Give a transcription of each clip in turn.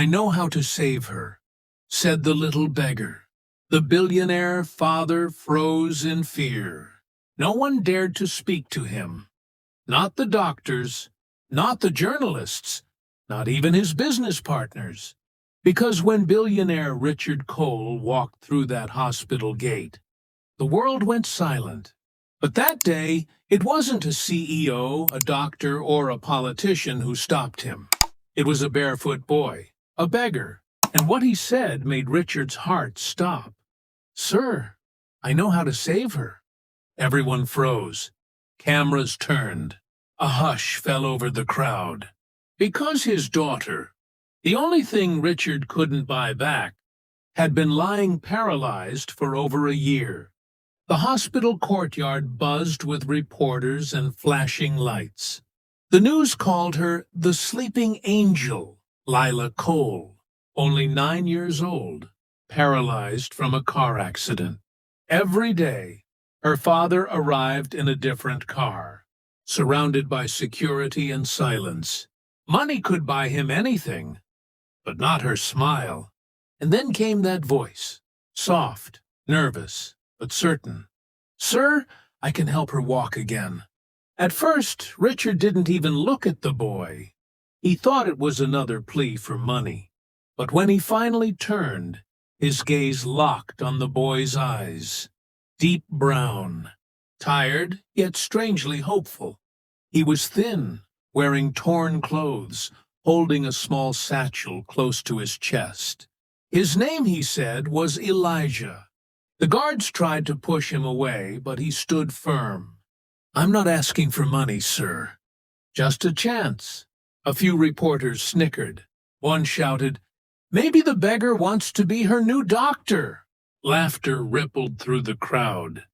"I know how to save her," said the little beggar. The billionaire father froze in fear. No one dared to speak to him. Not the doctors, not the journalists, not even his business partners. Because when billionaire Richard Cole walked through that hospital gate, the world went silent. But that day, it wasn't a CEO, a doctor, or a politician who stopped him. It was a barefoot boy, a beggar, and what he said made Richard's heart stop. "Sir, I know how to save her." Everyone froze. Cameras turned. A hush fell over the crowd. Because his daughter, the only thing Richard couldn't buy back, had been lying paralyzed for over a year. The hospital courtyard buzzed with reporters and flashing lights. The news called her the sleeping angel, Lila Cole, only 9 years old, paralyzed from a car accident. Every day, her father arrived in a different car, surrounded by security and silence. Money could buy him anything, but not her smile. And then came that voice, soft, nervous, but certain. "Sir, I can help her walk again." At first, Richard didn't even look at the boy. He thought it was another plea for money. But when he finally turned, his gaze locked on the boy's eyes. Deep brown, tired, yet strangely hopeful. He was thin, wearing torn clothes, holding a small satchel close to his chest. His name, he said, was Elijah. The guards tried to push him away, but he stood firm. "I'm not asking for money, sir. Just a chance." A few reporters snickered. One shouted, "Maybe the beggar wants to be her new doctor." Laughter rippled through the crowd.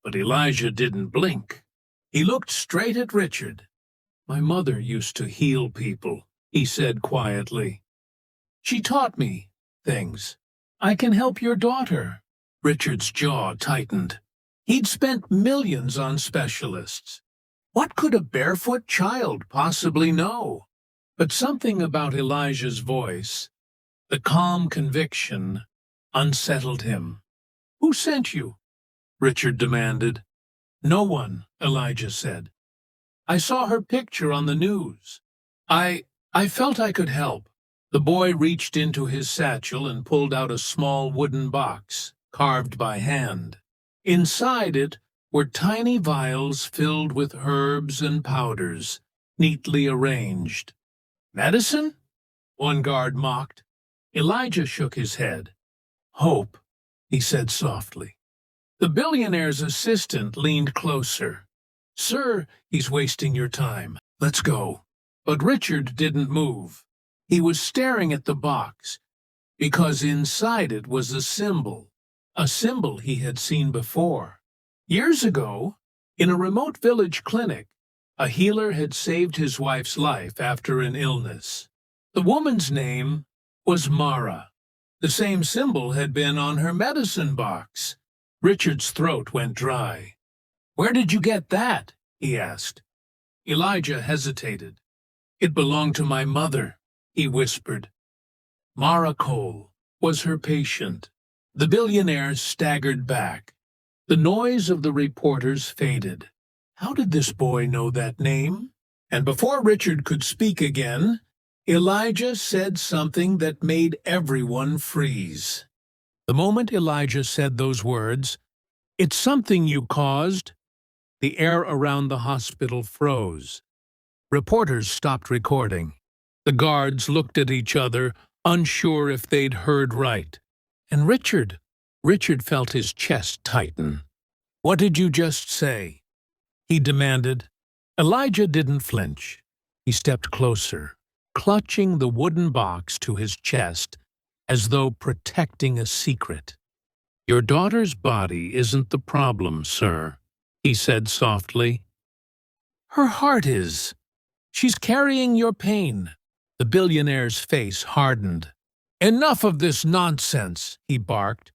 But Elijah didn't blink. He looked straight at Richard. "My mother used to heal people," he said quietly. "She taught me things. I can help your daughter." Richard's jaw tightened. He'd spent millions on specialists. What could a barefoot child possibly know? But something about Elijah's voice, the calm conviction, unsettled him. "Who sent you?" Richard demanded. "No one," Elijah said. "I saw her picture on the news. I felt I could help." The boy reached into his satchel and pulled out a small wooden box, carved by hand. Inside it were tiny vials filled with herbs and powders, neatly arranged. "Medicine?" one guard mocked. Elijah shook his head. "Hope," he said softly. The billionaire's assistant leaned closer. "Sir, he's wasting your time. Let's go." But Richard didn't move. He was staring at the box, because inside it was a symbol he had seen before. Years ago, in a remote village clinic, a healer had saved his wife's life after an illness. The woman's name was Mara. The same symbol had been on her medicine box. Richard's throat went dry. "Where did you get that?" he asked. Elijah hesitated. "It belonged to my mother," he whispered. Mara Cole was her patient. The billionaire staggered back. The noise of the reporters faded. How did this boy know that name? And before Richard could speak again, Elijah said something that made everyone freeze. The moment Elijah said those words, "It's something you caused," the air around the hospital froze. Reporters stopped recording. The guards looked at each other, unsure if they'd heard right. And Richard felt his chest tighten. "What did you just say?" he demanded. Elijah didn't flinch. He stepped closer, clutching the wooden box to his chest as though protecting a secret. "Your daughter's body isn't the problem, sir," he said softly. "Her heart is. She's carrying your pain." The billionaire's face hardened. "Enough of this nonsense," he barked.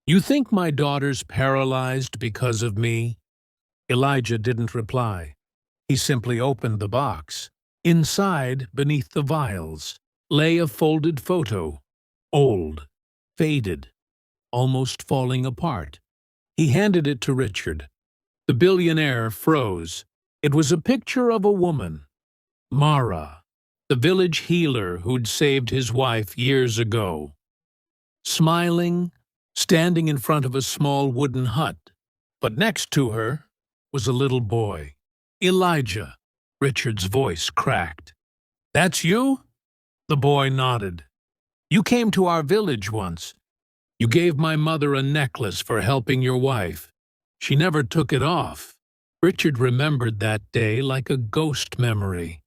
"You think my daughter's paralyzed because of me?" Elijah didn't reply. He simply opened the box. Inside, beneath the vials, lay a folded photo, old, faded, almost falling apart. He handed it to Richard. The billionaire froze. It was a picture of a woman, Mara, the village healer who'd saved his wife years ago. Smiling, standing in front of a small wooden hut. But next to her was a little boy. Elijah. Richard's voice cracked. "That's you?" The boy nodded. "You came to our village once. You gave my mother a necklace for helping your wife. She never took it off." Richard remembered that day like a ghost memory.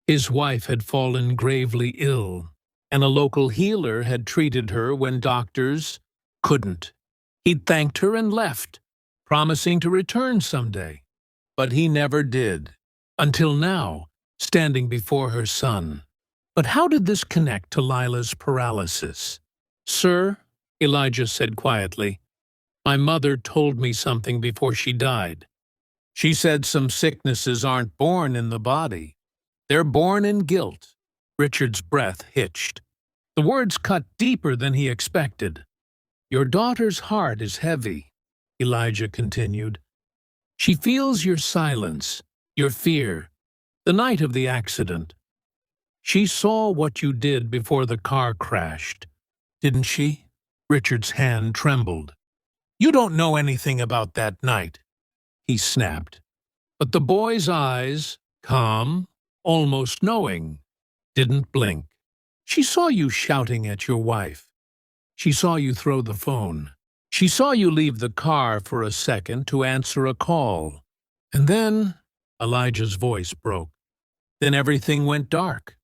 His wife had fallen gravely ill, and a local healer had treated her when doctors couldn't. He'd thanked her and left, promising to return someday. But he never did, until now, standing before her son. But how did this connect to Lila's paralysis? "Sir," Elijah said quietly, "my mother told me something before she died. She said some sicknesses aren't born in the body. They're born in guilt." Richard's breath hitched. The words cut deeper than he expected. "Your daughter's heart is heavy," Elijah continued. "She feels your silence, your fear, the night of the accident. She saw what you did before the car crashed, didn't she?" Richard's hand trembled. "You don't know anything about that night," he snapped. But the boy's eyes, calm, almost knowing, didn't blink. "She saw you shouting at your wife. She saw you throw the phone. She saw you leave the car for a second to answer a call. And then," Elijah's voice broke, "then everything went dark."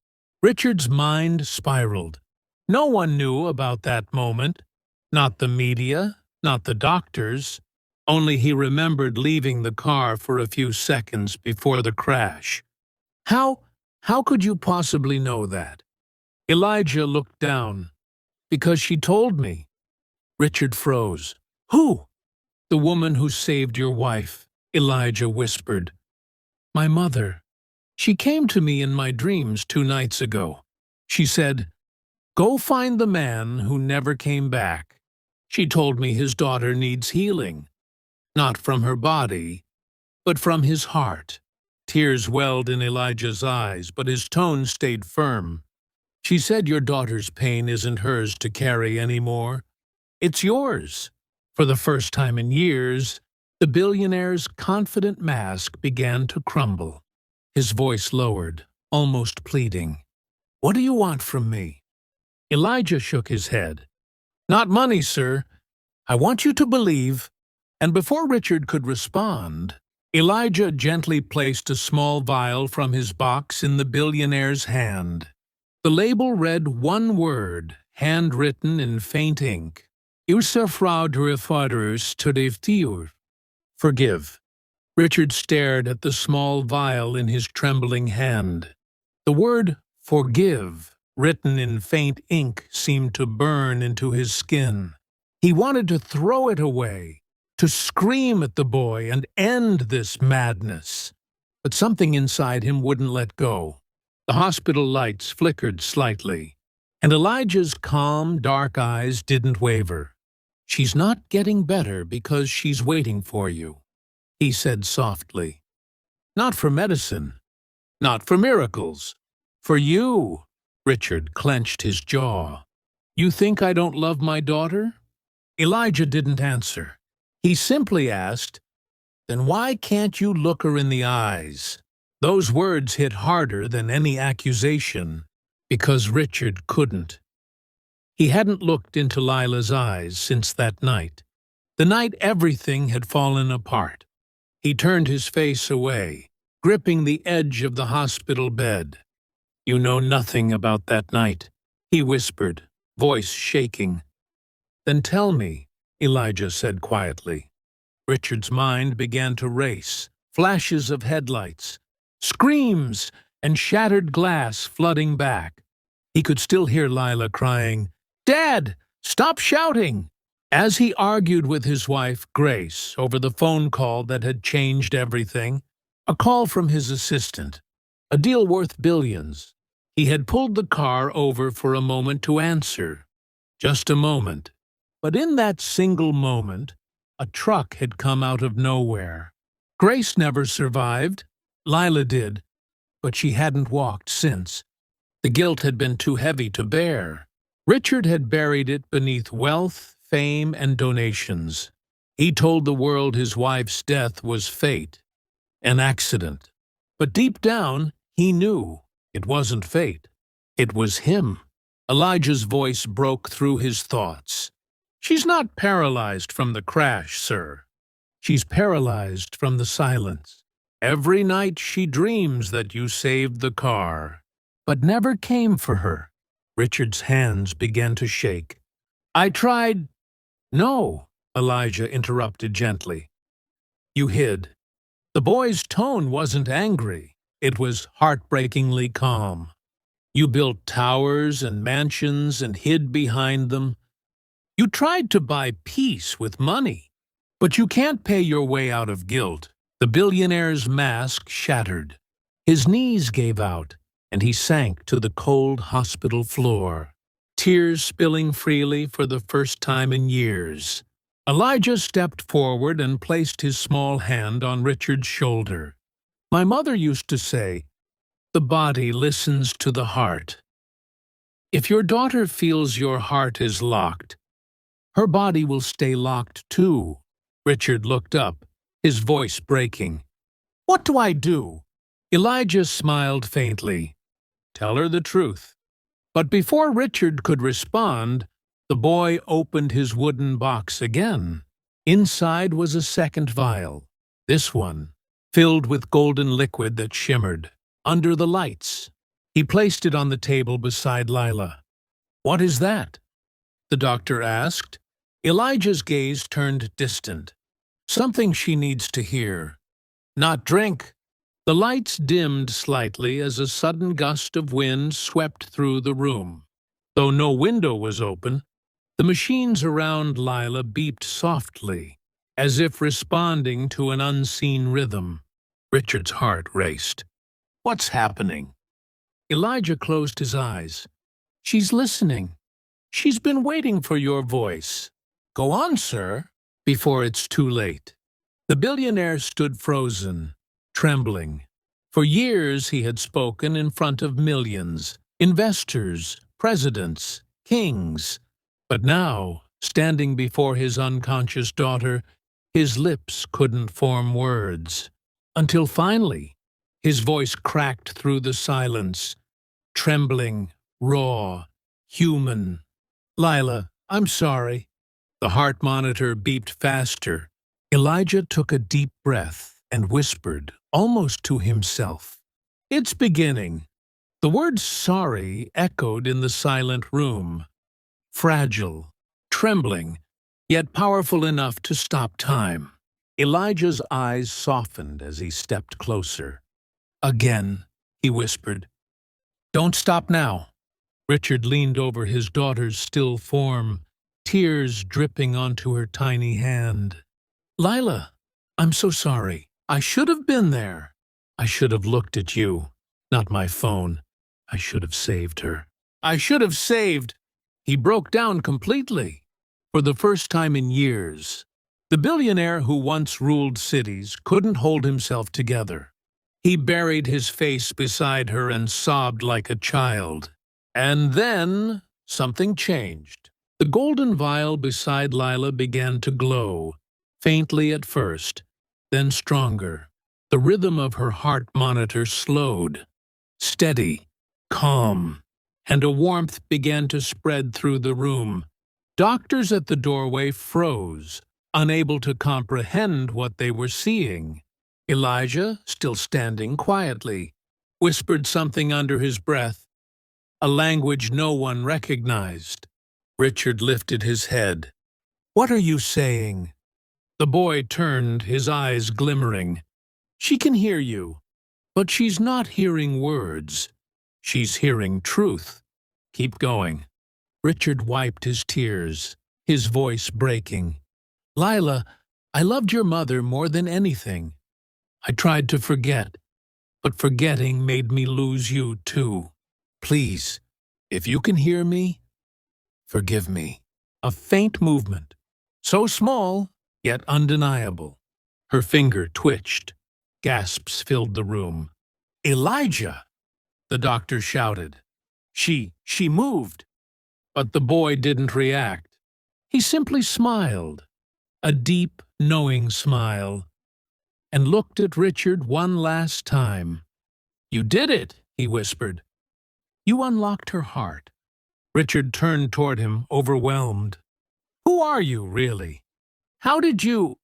Richard's mind spiraled. No one knew about that moment. Not the media, not the doctors. Only he remembered leaving the car for a few seconds before the crash. How could you possibly know that?" Elijah looked down. "Because she told me." Richard froze. "Who?" "The woman who saved your wife," Elijah whispered. "My mother. She came to me in my dreams 2 nights ago. She said, 'Go find the man who never came back.' She told me his daughter needs healing, not from her body, but from his heart." Tears welled in Elijah's eyes, but his tone stayed firm. "She said your daughter's pain isn't hers to carry anymore. It's yours." For the first time in years, the billionaire's confident mask began to crumble. His voice lowered, almost pleading. "What do you want from me?" Elijah shook his head. "Not money, sir. I want you to believe." And before Richard could respond, Elijah gently placed a small vial from his box in the billionaire's hand. The label read one word, handwritten in faint ink. "Usa Frau Drifadrus Tudivtiur." Forgive. Richard stared at the small vial in his trembling hand. The word forgive, written in faint ink, seemed to burn into his skin. He wanted to throw it away, to scream at the boy and end this madness. But something inside him wouldn't let go. The hospital lights flickered slightly, and Elijah's calm, dark eyes didn't waver. "She's not getting better because she's waiting for you," he said softly. "Not for medicine, not for miracles. For you." Richard clenched his jaw. "You think I don't love my daughter?" Elijah didn't answer. He simply asked, "Then why can't you look her in the eyes?" Those words hit harder than any accusation, because Richard couldn't. He hadn't looked into Lila's eyes since that night, the night everything had fallen apart. He turned his face away, gripping the edge of the hospital bed. "You know nothing about that night," he whispered, voice shaking. "Then tell me," Elijah said quietly. Richard's mind began to race, flashes of headlights, screams, and shattered glass flooding back. He could still hear Lila crying, "Dad, stop shouting!" As he argued with his wife, Grace, over the phone call that had changed everything, a call from his assistant, a deal worth billions, He had pulled the car over for a moment to answer. Just a moment. But in that single moment, a truck had come out of nowhere. Grace never survived. Lila did, but she hadn't walked since. The guilt had been too heavy to bear. Richard had buried it beneath wealth, fame, and donations. He told the world his wife's death was fate, an accident. But deep down, he knew it wasn't fate. It was him. Elijah's voice broke through his thoughts. "She's not paralyzed from the crash, sir. She's paralyzed from the silence. Every night she dreams that you saved the car, but never came for her." Richard's hands began to shake. "I tried—" "No," Elijah interrupted gently. "You hid." The boy's tone wasn't angry. It was heartbreakingly calm. "You built towers and mansions and hid behind them. You tried to buy peace with money, but you can't pay your way out of guilt." The billionaire's mask shattered. His knees gave out, and he sank to the cold hospital floor, tears spilling freely for the first time in years. Elijah stepped forward and placed his small hand on Richard's shoulder. "My mother used to say, 'The body listens to the heart.' If your daughter feels your heart is locked, her body will stay locked too." Richard looked up, his voice breaking. "What do I do?" Elijah smiled faintly. "Tell her the truth." But before Richard could respond, the boy opened his wooden box again. Inside was a second vial, this one filled with golden liquid that shimmered under the lights. He placed it on the table beside Lila. "What is that?" the doctor asked. Elijah's gaze turned distant. "Something she needs to hear. Not drink." The lights dimmed slightly as a sudden gust of wind swept through the room. Though no window was open, the machines around Lila beeped softly, as if responding to an unseen rhythm. Richard's heart raced. "What's happening?" Elijah closed his eyes. "She's listening. She's been waiting for your voice. Go on, sir, before it's too late." The billionaire stood frozen, trembling. For years he had spoken in front of millions, investors, presidents, kings. But now, standing before his unconscious daughter, his lips couldn't form words. Until finally, his voice cracked through the silence, trembling, raw, human. "Lila, I'm sorry." The heart monitor beeped faster. Elijah took a deep breath and whispered, almost to himself, "It's beginning." The word sorry echoed in the silent room, fragile, trembling, yet powerful enough to stop time. Elijah's eyes softened as he stepped closer. "Again," he whispered. "Don't stop now." Richard leaned over his daughter's still form, tears dripping onto her tiny hand. "Lila, I'm so sorry. I should have been there. I should have looked at you, not my phone. I should have saved her. I should have saved—" He broke down completely. For the first time in years, the billionaire who once ruled cities couldn't hold himself together. He buried his face beside her and sobbed like a child. And then something changed. The golden vial beside Lila began to glow, faintly at first, then stronger. The rhythm of her heart monitor slowed, steady, calm, and a warmth began to spread through the room. Doctors at the doorway froze, unable to comprehend what they were seeing. Elijah, still standing quietly, whispered something under his breath, a language no one recognized. Richard lifted his head. "What are you saying?" The boy turned, his eyes glimmering. "She can hear you, but she's not hearing words. She's hearing truth. Keep going." Richard wiped his tears, his voice breaking. "Lila, I loved your mother more than anything. I tried to forget, but forgetting made me lose you too." Please, if you can hear me, forgive me. A faint movement, so small, yet undeniable. Her finger twitched. Gasps filled the room. Elijah! The doctor shouted. She moved. But the boy didn't react. He simply smiled, a deep, knowing smile, and looked at Richard one last time. You did it, he whispered. You unlocked her heart. Richard turned toward him, overwhelmed. Who are you, really? How did you—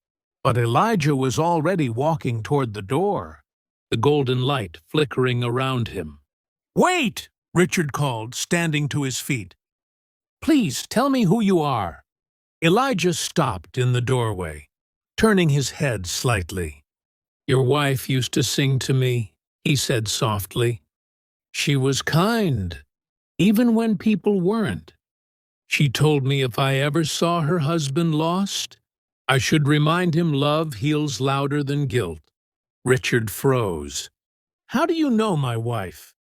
But Elijah was already walking toward the door, the golden light flickering around him. Wait! Richard called, standing to his feet. Please, tell me who you are. Elijah stopped in the doorway, turning his head slightly. Your wife used to sing to me, he said softly. She was kind, even when people weren't. She told me if I ever saw her husband lost, I should remind him love heals louder than guilt. Richard froze. How do you know my wife?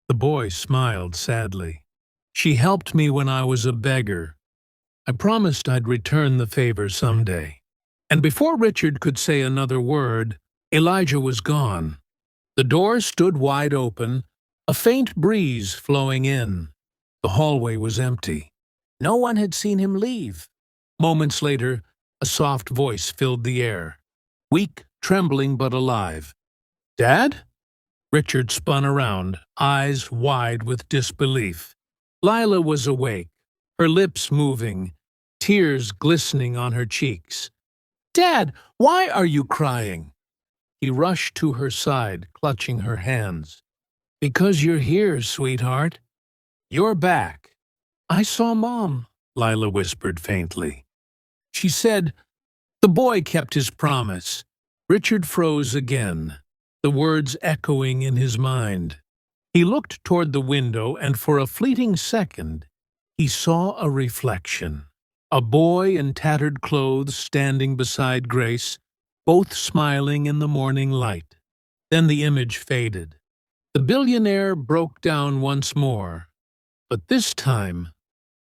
The boy smiled sadly. She helped me when I was a beggar. I promised I'd return the favor someday. And before Richard could say another word, Elijah was gone. The door stood wide open, a faint breeze flowing in. The hallway was empty. No one had seen him leave. Moments later, a soft voice filled the air. Weak, trembling, but alive. Dad? Richard spun around, eyes wide with disbelief. Lila was awake, her lips moving, tears glistening on her cheeks. Dad, why are you crying? He rushed to her side, clutching her hands. Because you're here, sweetheart. You're back. I saw Mom, Lila whispered faintly. She said, the boy kept his promise. Richard froze again, the words echoing in his mind. He looked toward the window, and for a fleeting second, he saw a reflection. A boy in tattered clothes standing beside Grace, both smiling in the morning light. Then the image faded. The billionaire broke down once more, but this time,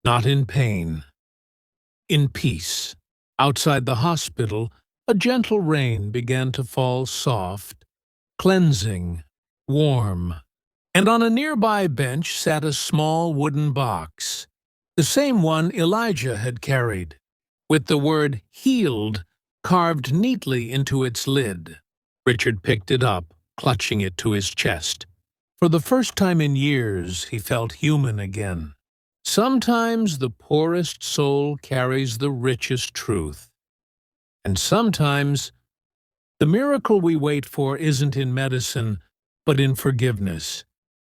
not in pain, in peace. Outside the hospital, a gentle rain began to fall, soft, cleansing, warm. And on a nearby bench sat a small wooden box, the same one Elijah had carried, with the word healed carved neatly into its lid. Richard picked it up, clutching it to his chest. For the first time in years, he felt human again. Sometimes the poorest soul carries the richest truth. And sometimes the miracle we wait for isn't in medicine, but in forgiveness.